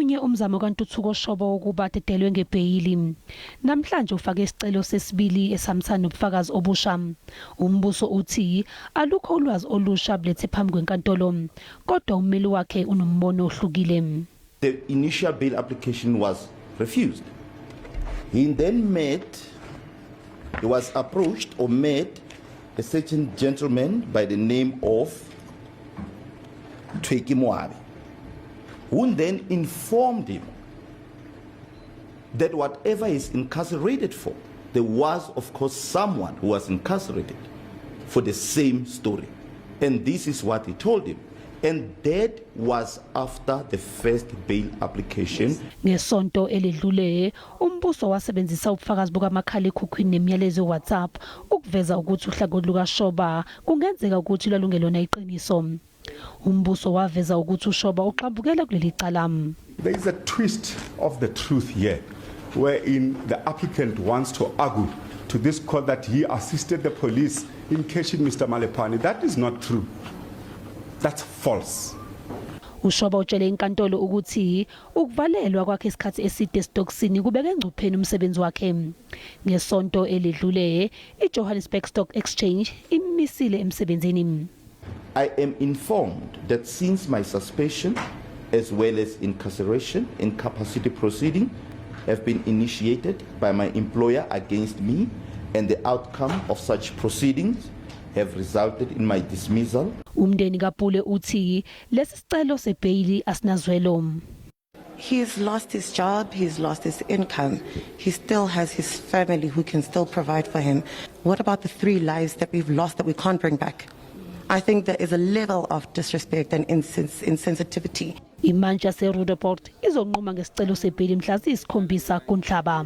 ngomunye umzamo kaNtuthuko Shoba wokuba adedelwe ngebheyili. Namhlanje ufake isicelo sesibili esamthana nobufakazi obusha. Umbuso uthi alukho ulwazi olusha bulethe phambi kwenkantolo, kodwa ummeli wakhe unombono ohlukile. The initial bail application was refused. He was approached or met a certain gentleman by the name of who then informed him that whatever he's incarcerated for, there was, of course, someone who was incarcerated for the same story. And this is what he told him. And that was after the first bail application. Ngesonto elidlule, umbuso wasebenzisa ubufakazi bukamakhalekhukhwini nemiyalezo WhatsApp ukuveza ukuthi uhlakahlo lukaShoba kungenzeka ukuthi lwalungelona iqiniso. Umbuso waveza ukuthi uShoba uxabukela kulelicala. There is a twist of the truth here, wherein the applicant wants to argue to this court that he assisted the police in catching Mr. Malepane. That is not true. That's false. uShoba utshele inkantolo ukuthi ukuvalelwa kwakhe isikhathi eside esitokisini kubeka engcupheni umsebenzi wakhe. Ngesonto elidlule, iJohannesburg Stock Exchange imisile emsebenzini. I am informed that since my suspension as well as incarceration and incapacity proceeding have been initiated by my employer against me, and the outcome of such proceedings have resulted in my dismissal. Umndeni kaPule uthi lesi sicelo sebheyili asinazwelo. He's lost his job, he's lost his income. He still has his family who can still provide for him. What about the 3 lives that we've lost that we can't bring back? I think there is a level of disrespect and insensitivity. Imantshi yaseRuderport izonquma ngesicelo sebheyili mhla ziyikhombisa kuNhlaba.